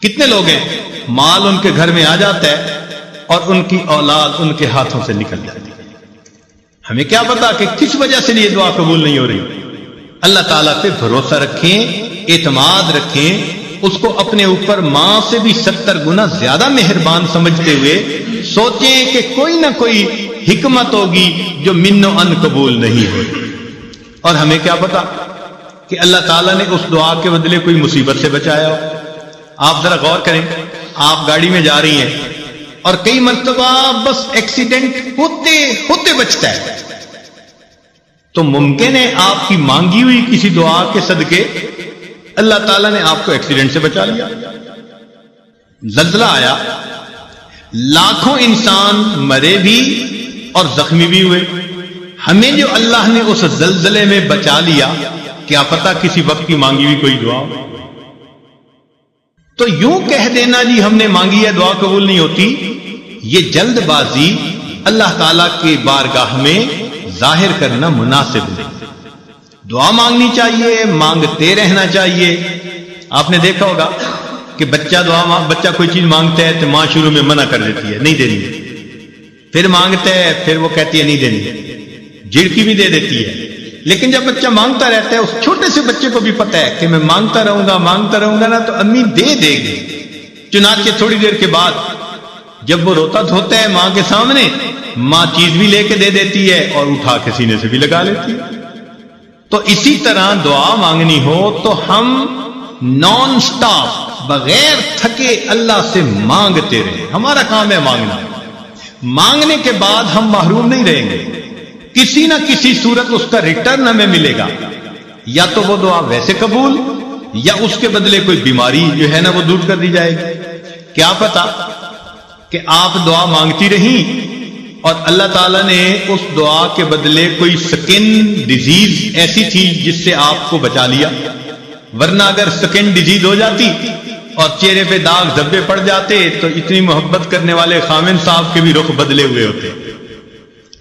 کتنے لوگ ہیں مال ان کے گھر میں آ جاتا ہے اور ان کی اولاد ان کے ہاتھوں سے نکل جاتی ہے. ہمیں کیا پتا کہ کس وجہ سے یہ دعا قبول نہیں ہو رہی. اللہ تعالیٰ پہ بھروسہ رکھیں، اعتماد رکھیں، اس کو اپنے اوپر ماں سے بھی 70 گنا زیادہ مہربان سمجھتے ہوئے سوچیں کہ کوئی نہ کوئی حکمت ہوگی جو من و ان قبول نہیں ہوگی. اور ہمیں کیا پتا کہ اللہ تعالیٰ نے اس دعا کے بدلے کوئی مصیبت سے بچایا ہو. آپ ذرا غور کریں، آپ گاڑی میں جا رہی ہیں اور کئی مرتبہ بس ایکسیڈنٹ ہوتے ہوتے بچتا ہے، تو ممکن ہے آپ کی مانگی ہوئی کسی دعا کے صدقے اللہ تعالیٰ نے آپ کو ایکسیڈنٹ سے بچا لیا. زلزلہ آیا، لاکھوں انسان مرے بھی اور زخمی بھی ہوئے. ہمیں جو اللہ نے اس زلزلے میں بچا لیا، کیا پتا کسی وقت کی مانگی ہوئی کوئی دعا. تو یوں کہہ دینا جی ہم نے مانگی ہے دعا قبول نہیں ہوتی، یہ جلد بازی اللہ تعالیٰ کے بارگاہ میں ظاہر کرنا مناسب نہیں. دعا مانگنی چاہیے، مانگتے رہنا چاہیے. آپ نے دیکھا ہوگا کہ بچہ کوئی چیز مانگتا ہے تو ماں شروع میں منع کر دیتی ہے، نہیں دینی. پھر مانگتا ہے، پھر وہ کہتی ہے نہیں دینی، جھڑکی بھی دے دیتی ہے. لیکن جب بچہ مانگتا رہتا ہے، اس چھوٹے سے بچے کو بھی پتا ہے کہ میں مانگتا رہوں گا نا تو امی دے دے گی. چنانچہ تھوڑی دیر کے بعد جب وہ روتا دھوتا ہے ماں کے سامنے، ماں چیز بھی لے کے دے دیتی ہے اور اٹھا کے سینے سے بھی لگا لیتی ہے. تو اسی طرح دعا مانگنی ہو تو ہم نان سٹاپ بغیر تھکے اللہ سے مانگتے رہیں. ہمارا کام ہے مانگنا. مانگنے کے بعد ہم محروم نہیں رہیں گے، کسی نہ کسی صورت اس کا ریٹرن ہمیں ملے گا. یا تو وہ دعا ویسے قبول، یا اس کے بدلے کوئی بیماری جو ہے نا وہ دور کر دی جائے گی. کیا پتا کہ آپ دعا مانگتی رہیں اور اللہ تعالیٰ نے اس دعا کے بدلے کوئی سکن ڈیزیز ایسی تھی جس سے آپ کو بچا لیا. ورنہ اگر سکن ڈیزیز ہو جاتی اور چہرے پہ داغ دھبے پڑ جاتے تو اتنی محبت کرنے والے خامن صاحب کے بھی رخ بدلے ہوئے ہوتے.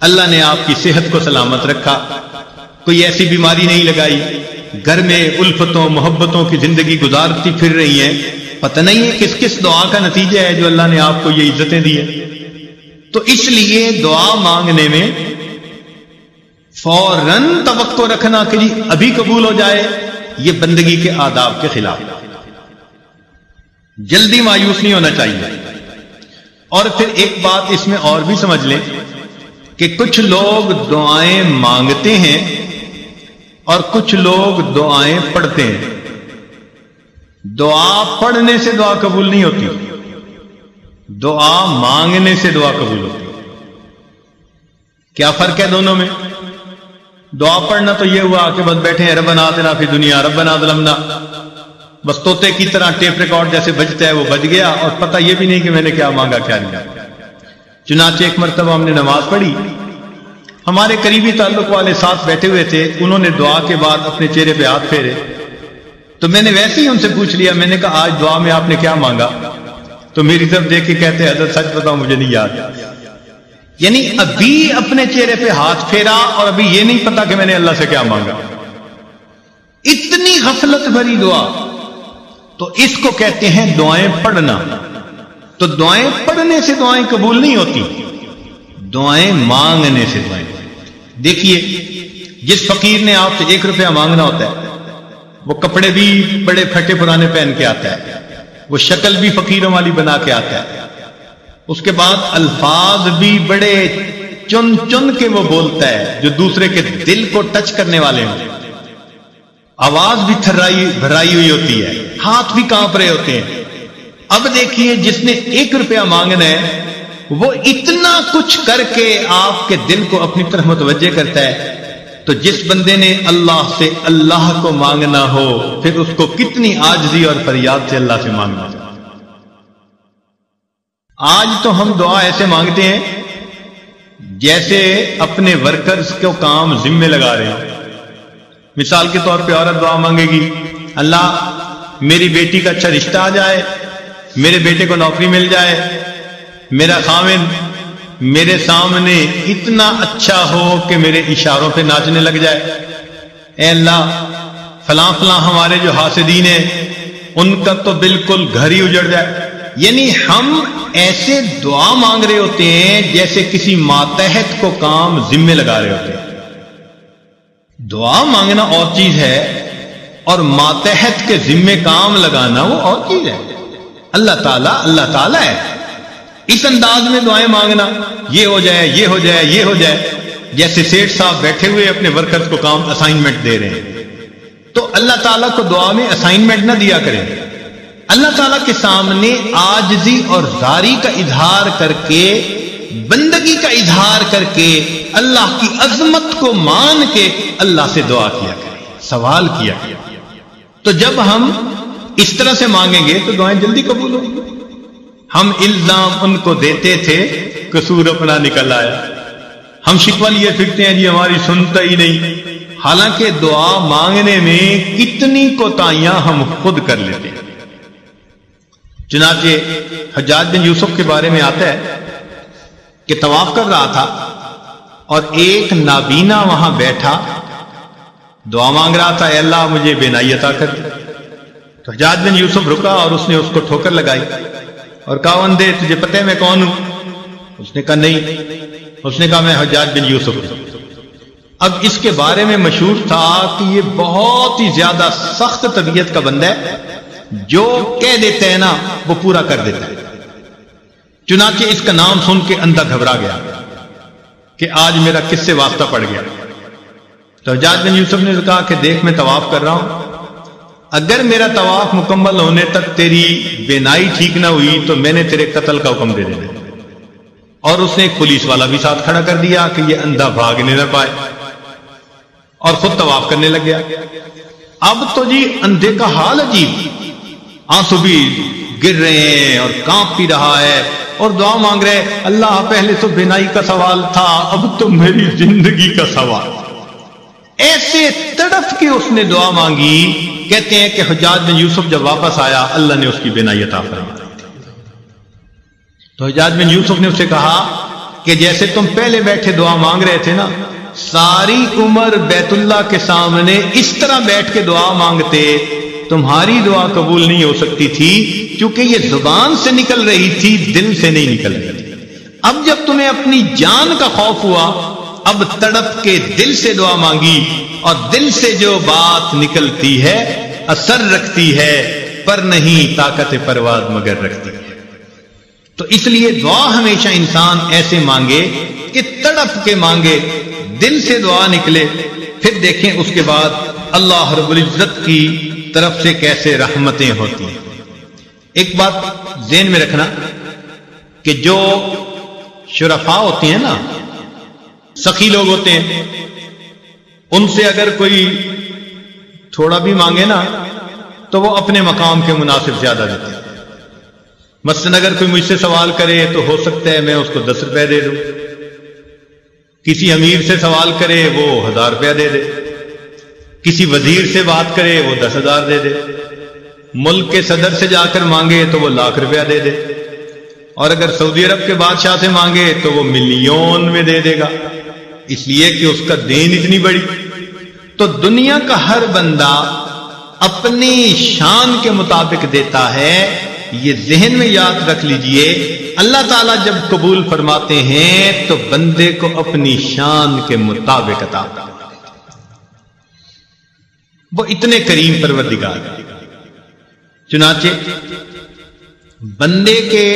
اللہ نے آپ کی صحت کو سلامت رکھا، کوئی ایسی بیماری نہیں لگائی، گھر میں الفتوں محبتوں کی زندگی گزارتی پھر رہی ہیں. پتہ نہیں ہے کس کس دعا کا نتیجہ ہے جو اللہ نے آپ کو یہ عزتیں دی ہیں. تو اس لیے دعا مانگنے میں فوراً توقع رکھنا کہ جی ابھی قبول ہو جائے، یہ بندگی کے آداب کے خلاف. جلدی مایوس نہیں ہونا چاہیے. اور پھر ایک بات اس میں اور بھی سمجھ لیں کہ کچھ لوگ دعائیں مانگتے ہیں اور کچھ لوگ دعائیں پڑھتے ہیں. دعا پڑھنے سے دعا قبول نہیں ہوتی، دعا مانگنے سے دعا قبول ہوتی. کیا فرق ہے دونوں میں؟ دعا پڑھنا تو یہ ہوا کہ بس بیٹھے ہیں ربنا آتنا فی دنیا ربنا ظلمنا، بس طوطے کی طرح ٹیپ ریکارڈ جیسے بجتا ہے وہ بج گیا اور پتہ یہ بھی نہیں کہ میں نے کیا مانگا کیا نہیں. چنانچہ ایک مرتبہ ہم نے نماز پڑھی، ہمارے قریبی تعلق والے ساتھ بیٹھے ہوئے تھے. انہوں نے دعا کے بعد اپنے چہرے پہ ہاتھ پھیرے تو میں نے ویسے ہی ان سے پوچھ لیا، میں نے کہا آج دعا میں آپ نے کیا مانگا؟ تو میری طرف دیکھ کے کہتے ہیں حضرت سچ بتاؤ مجھے نہیں یاد. یعنی ابھی اپنے چہرے پہ ہاتھ پھیرا اور ابھی یہ نہیں پتا کہ میں نے اللہ سے کیا مانگا. اتنی غفلت بھری دعا. تو اس کو کہتے ہیں دعائیں پڑھنا. تو دعائیں پڑھنے سے دعائیں قبول نہیں ہوتی، دعائیں مانگنے سے دعائیں. دیکھیے جس فقیر نے آپ سے 1 روپیہ مانگنا ہوتا ہے وہ کپڑے بھی بڑے پھٹے پرانے پہن کے آتا ہے، وہ شکل بھی فقیروں والی بنا کے آتا ہے، اس کے بعد الفاظ بھی بڑے چن چن کے وہ بولتا ہے جو دوسرے کے دل کو ٹچ کرنے والے ہوں. آواز بھی بھرائی ہوئی ہوتی ہے، ہاتھ بھی کانپ رہے ہوتے ہیں. اب دیکھیے جس نے 1 روپیہ مانگنا ہے وہ اتنا کچھ کر کے آپ کے دل کو اپنی طرف متوجہ کرتا ہے. تو جس بندے نے اللہ سے اللہ کو مانگنا ہو پھر اس کو کتنی عاجزی اور فریاد سے اللہ سے مانگنا. آج تو ہم دعا ایسے مانگتے ہیں جیسے اپنے ورکرز کو کام ذمہ لگا رہے ہیں. مثال کے طور پہ عورت دعا مانگے گی، اللہ میری بیٹی کا اچھا رشتہ آ جائے، میرے بیٹے کو نوکری مل جائے، میرا خاوند میرے سامنے اتنا اچھا ہو کہ میرے اشاروں پہ ناچنے لگ جائے. اے اللہ فلاں فلاں ہمارے جو حاسدین ہیں ان کا تو بالکل گھر ہی اجڑ جائے. یعنی ہم ایسے دعا مانگ رہے ہوتے ہیں جیسے کسی ماتحت کو کام ذمے لگا رہے ہوتے ہیں. دعا مانگنا اور چیز ہے اور ماتحت کے ذمے کام لگانا وہ اور چیز ہے. اللہ تعالیٰ ہے. اس انداز میں دعائیں مانگنا، یہ ہو جائے، یہ ہو جائے، یہ ہو جائے، جیسے سیٹھ صاحب بیٹھے ہوئے اپنے ورکرز کو کام اسائنمنٹ دے رہے ہیں. تو اللہ تعالیٰ کو دعا میں اسائنمنٹ نہ دیا کریں. اللہ تعالیٰ کے سامنے عاجزی اور زاری کا اظہار کر کے، بندگی کا اظہار کر کے، اللہ کی عظمت کو مان کے اللہ سے دعا کیا کریں، سوال کیا کریں. تو جب ہم اس طرح سے مانگیں گے تو دعائیں جلدی قبول ہوں گی. ہم الزام ان کو دیتے تھے، قصور اپنا نکل آیا. ہم شکوہ لیے پھرتے ہیں جی ہماری سنتا ہی نہیں، حالانکہ دعا مانگنے میں کتنی کوتاہیاں ہم خود کر لیتے ہیں. چنانچہ حجاج بن یوسف کے بارے میں آتا ہے کہ طواف کر رہا تھا اور ایک نابینا وہاں بیٹھا دعا مانگ رہا تھا، اے اللہ مجھے بینائی عطا کر دے. تو حجاج بن یوسف رکا اور اس نے اس کو ٹھوکر لگائی اور کہا اندھے تجھے پتہ ہے میں کون ہوں؟ اس نے کہا نہیں. اس نے کہا میں حجاج بن یوسف ہوں. اب اس کے بارے میں مشہور تھا کہ یہ بہت ہی زیادہ سخت طبیعت کا بندہ ہے، جو کہہ دیتا ہے نا وہ پورا کر دیتا ہے. چنانچہ اس کا نام سن کے اندھا گھبرا گیا کہ آج میرا کس سے واسطہ پڑ گیا. تو حجاج بن یوسف نے کہا کہ دیکھ میں طواف کر رہا ہوں، اگر میرا طواف مکمل ہونے تک تیری بینائی ٹھیک نہ ہوئی تو میں نے تیرے قتل کا حکم دے دینا. اور اس نے ایک پولیس والا بھی ساتھ کھڑا کر دیا کہ یہ اندھا بھاگنے نہ پائے، اور خود طواف کرنے لگ گیا. اب تو جی اندھے کا حال عجیب، آنسو بھی گر رہے ہیں اور کانپ بھی رہا ہے اور دعا مانگ رہے، اللہ پہلے تو بینائی کا سوال تھا اب تو میری زندگی کا سوال. ایسے تڑپ کے اس نے دعا مانگی. کہتے ہیں کہ حجاج بن یوسف جب واپس آیا اللہ نے اس کی بینائی عطا فرمائی. تو حجاج بن یوسف نے اسے کہا کہ جیسے تم پہلے بیٹھے دعا مانگ رہے تھے نا، ساری عمر بیت اللہ کے سامنے اس طرح بیٹھ کے دعا مانگتے، تمہاری دعا قبول نہیں ہو سکتی تھی کیونکہ یہ زبان سے نکل رہی تھی، دل سے نہیں نکل رہی تھی. اب جب تمہیں اپنی جان کا خوف ہوا، اب تڑپ کے دل سے دعا مانگی، اور دل سے جو بات نکلتی ہے اثر رکھتی ہے، پر نہیں طاقت پرواز مگر رکھتی ہے. تو اس لیے دعا ہمیشہ انسان ایسے مانگے کہ تڑپ کے مانگے، دل سے دعا نکلے، پھر دیکھیں اس کے بعد اللہ رب العزت کی طرف سے کیسے رحمتیں ہوتی ہیں. ایک بات ذہن میں رکھنا کہ جو شرفاء ہوتے ہیں نا، سخی لوگ ہوتے ہیں، ان سے اگر کوئی تھوڑا بھی مانگے نا تو وہ اپنے مقام کے مناسب زیادہ دیتے ہیں. مثلا اگر کوئی مجھ سے سوال کرے تو ہو سکتا ہے میں اس کو 10 روپے دے دوں، کسی امیر سے سوال کرے وہ 1000 روپیہ دے دے، کسی وزیر سے بات کرے وہ 10,000 دے دے، ملک کے صدر سے جا کر مانگے تو وہ 1,00,000 روپیہ دے دے، اور اگر سعودی عرب کے بادشاہ سے مانگے تو وہ ملین میں دے دے گا، اس لیے کہ اس کا دین اتنی بڑی. تو دنیا کا ہر بندہ اپنی شان کے مطابق دیتا ہے. یہ ذہن میں یاد رکھ لیجئے، اللہ تعالیٰ جب قبول فرماتے ہیں تو بندے کو اپنی شان کے مطابق عطا کرتے ہیں. وہ اتنے کریم پروردگار. چنانچہ بندے کے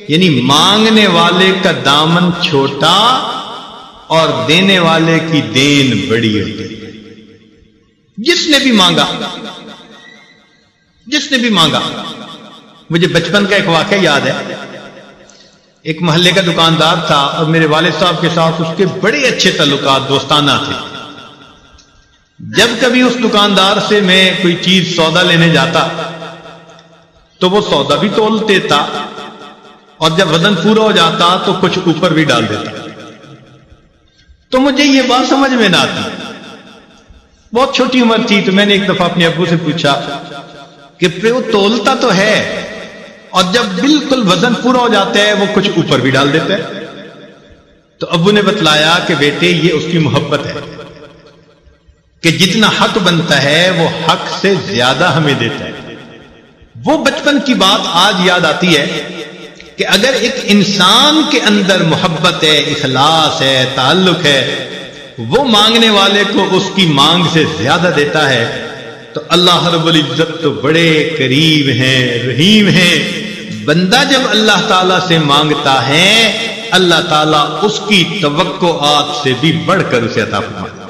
یعنی مانگنے والے کا دامن چھوٹا اور دینے والے کی دین بڑی ہوتی ہے. جس نے بھی مانگا. مجھے بچپن کا ایک واقعہ یاد ہے. ایک محلے کا دکاندار تھا اور میرے والد صاحب کے ساتھ اس کے بڑے اچھے تعلقات دوستانہ تھے. جب کبھی اس دکاندار سے میں کوئی چیز سودا لینے جاتا تو وہ سودا بھی تول دیتا اور جب وزن پورا ہو جاتا تو کچھ اوپر بھی ڈال دیتا. تو مجھے یہ بات سمجھ میں نہ آتی. بہت چھوٹی عمر تھی تو میں نے ایک دفعہ اپنے ابو سے پوچھا کہ وہ تولتا تو ہے اور جب بالکل وزن پورا ہو جاتا ہے وہ کچھ اوپر بھی ڈال دیتا ہے. تو ابو نے بتلایا کہ بیٹے یہ اس کی محبت ہے کہ جتنا حق بنتا ہے وہ حق سے زیادہ ہمیں دیتا ہے. وہ بچپن کی بات آج یاد آتی ہے کہ اگر ایک انسان کے اندر محبت ہے، اخلاص ہے، تعلق ہے، وہ مانگنے والے کو اس کی مانگ سے زیادہ دیتا ہے، تو اللہ رب العزت تو بڑے قریب ہیں، رحیم ہیں۔ بندہ جب اللہ تعالیٰ سے مانگتا ہے، اللہ تعالیٰ اس کی توقعات سے بھی بڑھ کر اسے عطا فرماتا ہے۔